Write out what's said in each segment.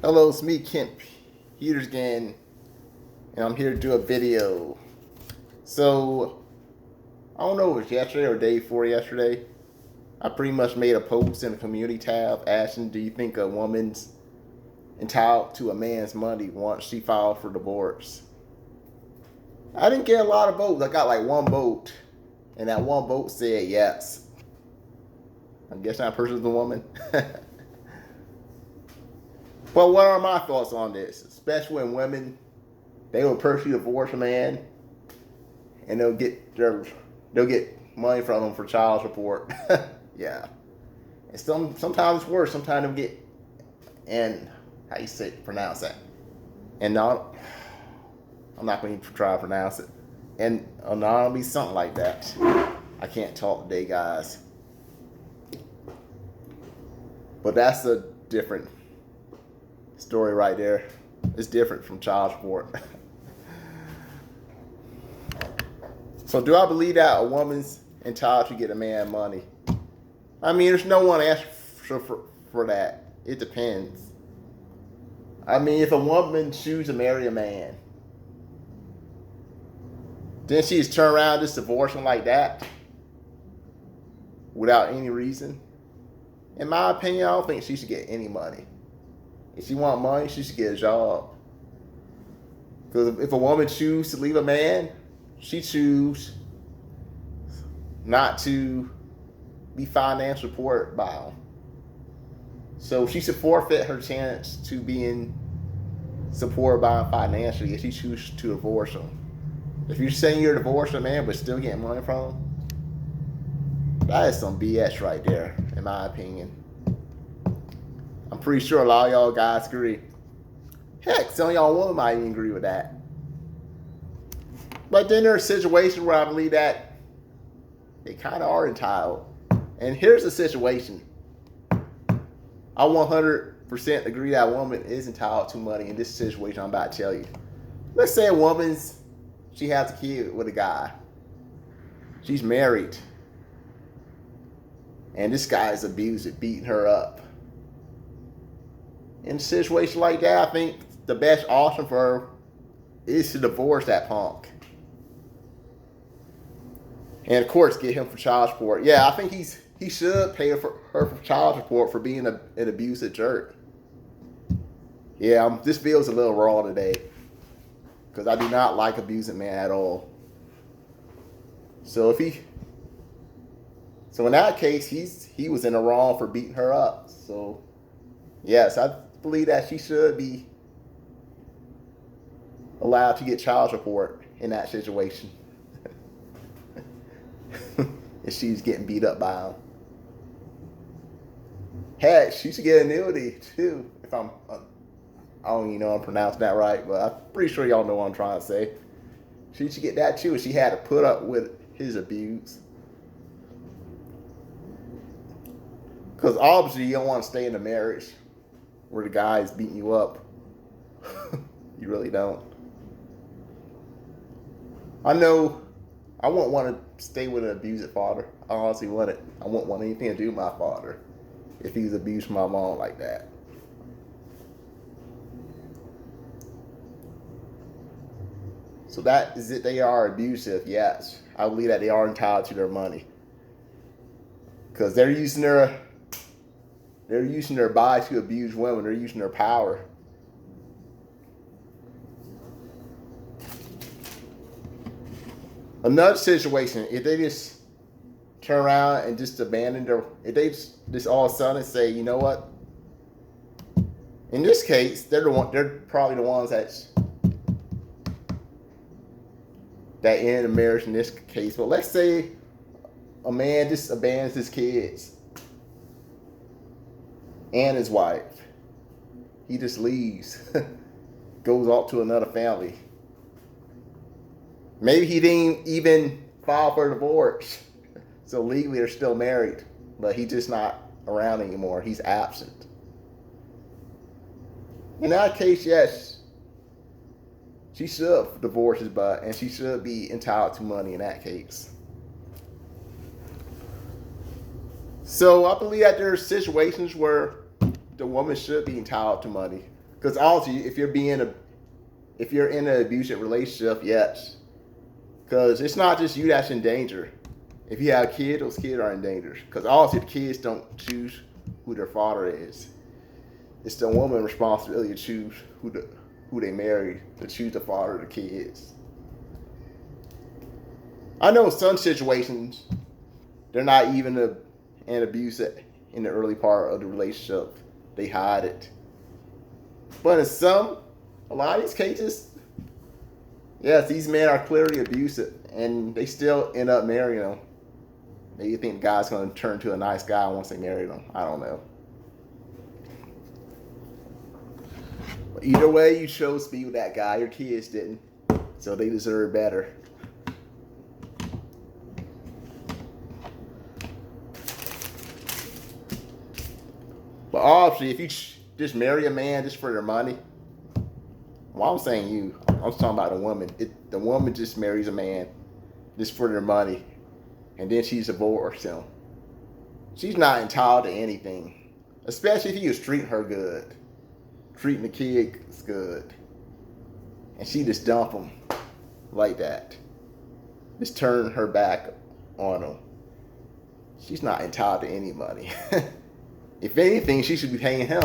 Hello, it's me, Kent Peters again, and I'm here to do a video. So, I don't know if it was yesterday or day before yesterday. I pretty much made a post in the community tab asking, do you think a woman's entitled to a man's money once she filed for divorce? I didn't get a lot of votes. I got like one vote, and that one vote said yes. I guess that person's a woman. But what are my thoughts on this? Especially when women, they will personally divorce a man, and they'll get money from him for child support. Yeah, and sometimes it's worse. Sometimes they'll get, and how you say pronounce that? And not, I'm not going to try to pronounce it. And it'll be something like that. I can't talk today, guys. But that's a different story right there. It's different from child support. So do I believe that a woman's entitled to get a man money? I mean, there's no one asked for that. It depends. I mean, if a woman chooses to marry a man, then she just turn around and just divorce him like that without any reason. In my opinion, I don't think she should get any money. If she want money, she should get a job. Because if a woman chooses to leave a man, she chooses not to be financially supported by him. So she should forfeit her chance to being supported by him financially if she chooses to divorce him. If you're saying you're divorcing a man but still getting money from him, that is some BS right there, in my opinion. I'm pretty sure a lot of y'all guys agree. Heck, some of y'all women might even agree with that. But then there's situations where I believe that they kind of are entitled. And here's the situation. I 100% agree that a woman is entitled to money in this situation I'm about to tell you. Let's say a woman's, she has a kid with a guy. She's married. And this guy is abusive, beating her up. In a situation like that, I think the best option for her is to divorce that punk. And of course, get him for child support. Yeah, I think he should pay her for child support for being an abusive jerk. Yeah, this video's a little raw today because I do not like abusing man at all. So in that case, he was in the wrong for beating her up. So yes, I believe that she should be allowed to get child support in that situation. If she's getting beat up by him. Heck, she should get annuity too. If I don't even know I'm pronouncing that right, but I'm pretty sure y'all know what I'm trying to say. She should get that too if she had to put up with his abuse. Because obviously you don't want to stay in a marriage where the guy is beating you up. You really don't. I know I wouldn't want to stay with an abusive father. I honestly wouldn't. I wouldn't want anything to do with my father if he's abused my mom like that. So that is it. They are abusive, yes. I believe that they are entitled to their money. Because they're using their body to abuse women. They're using their power. Another situation, if they just turn around and just abandon if they just all of a sudden say, you know what? In this case, they're probably the ones that end the marriage in this case. But let's say a man just abandons his kids and his wife. He just leaves, goes off to another family. Maybe he didn't even file for divorce. So legally they're still married, but he's just not around anymore. He's absent. In that case, yes, she should divorce his butt, and she should be entitled to money in that case. So I believe that there are situations where the woman should be entitled to money. Because also, if you're in an abusive relationship, yes. Because it's not just you that's in danger. If you have kids, those kids are in danger. Because also the kids don't choose who their father is. It's the woman's responsibility to choose who they marry, to choose the father of the kids. I know in some situations, they're not even an abuse in the early part of the relationship. They hide it. But in a lot of these cases, yes, these men are clearly abusive, and they still end up marrying them. Maybe you think the guy's going to turn to a nice guy once they marry them. I don't know. But either way, you chose to be with that guy. Your kids didn't. So they deserve better. But obviously, if you just marry a man just for their money, well, I'm saying you. I'm talking about a woman. The woman just marries a man just for their money, and then she's divorced him. She's not entitled to anything, especially if he was treating her good, treating the kids good, and she just dump him like that, just turn her back on him. She's not entitled to any money. If anything, she should be paying him.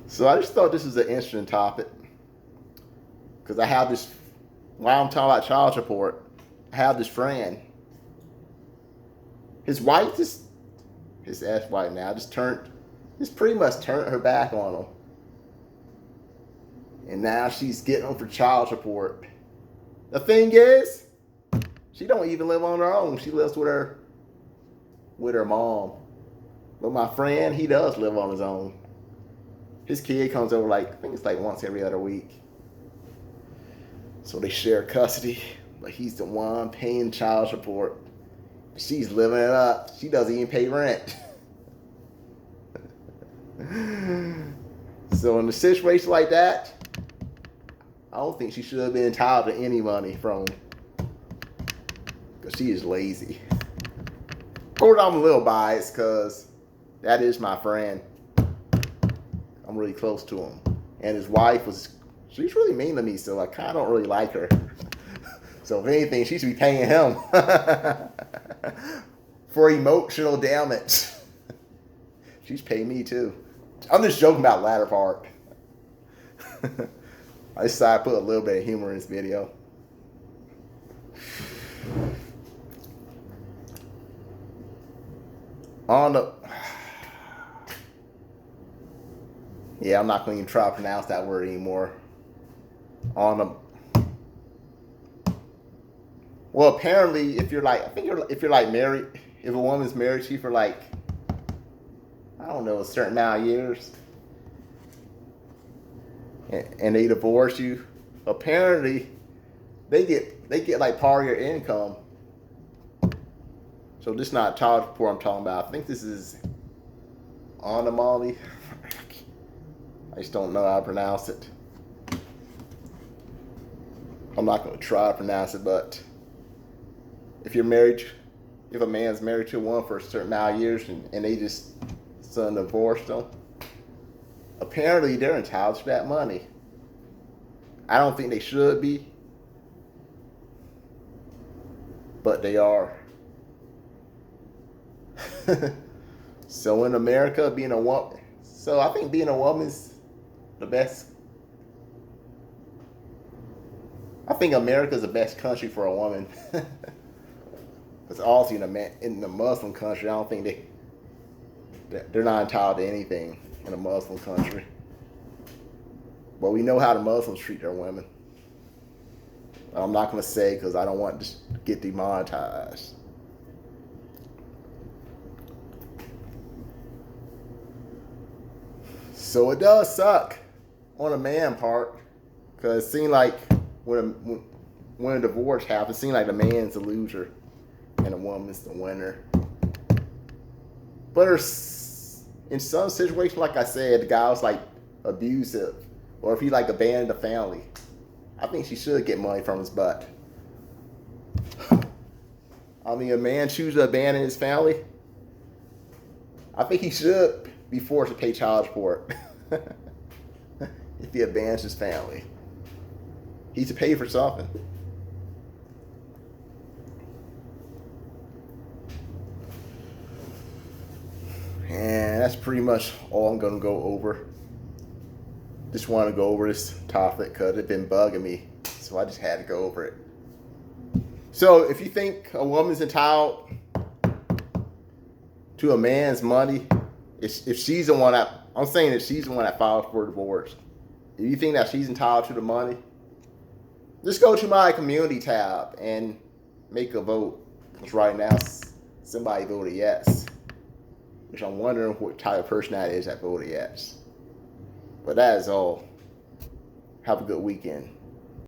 So I just thought this was an interesting topic. Because I have this, while I'm talking about child support, I have this friend. His wife his ex-wife now, just pretty much turned her back on him. And now she's getting him for child support. The thing is, she don't even live on her own. She lives with her mom. But my friend, he does live on his own. His kid comes over I think it's once every other week. So they share custody, but he's the one paying child support. She's living it up. She doesn't even pay rent. So in a situation like that, I don't think she should have been entitled to any money from him. Because she is lazy. Of course, I'm a little biased because that is my friend. I'm really close to him. And his wife she's really mean to me, so I kind of don't really like her. So if anything, she should be paying him for emotional damage. She's paying me too. I'm just joking about the latter part. I decided to put a little bit of humor in this video. Yeah, I'm not going to even try to pronounce that word anymore. Well, apparently, if you're married, if a woman's married to you for I don't know, a certain amount of years, and they divorce you, apparently, they get part of your income. So this is not child support I'm talking about. I think this is alimony. I just don't know how to pronounce it. I'm not going to try to pronounce it, but if a man's married to a woman for a certain amount of years and they just suddenly divorced them, apparently they're entitled to that money. I don't think they should be, but they are. So in America, I think being a woman's the best. I think America's the best country for a woman. Because also in the Muslim country, I don't think they're not entitled to anything in a Muslim country. But we know how the Muslims treat their women. I'm not going to say because I don't want to get demonetized. So it does suck on a man part, because it seems like when a divorce happens, it seems like the man's the loser and the woman's the winner. But in some situations, like I said, the guy was abusive, or if he abandoned the family, I think she should get money from his butt. I mean, a man chooses to abandon his family, I think he should be forced to pay child support if he abandons his family. He's to pay for something. And that's pretty much all I'm gonna go over. Just want to go over this topic because it's been bugging me, so I just had to go over it. So if you think a woman's entitled to a man's money, if she's the one I'm saying that she's the one that filed for divorce. If you think that she's entitled to the money, just go to my community tab and make a vote. Because right now, somebody voted yes. Which I'm wondering what type of person that is that voted yes. But that is all. Have a good weekend.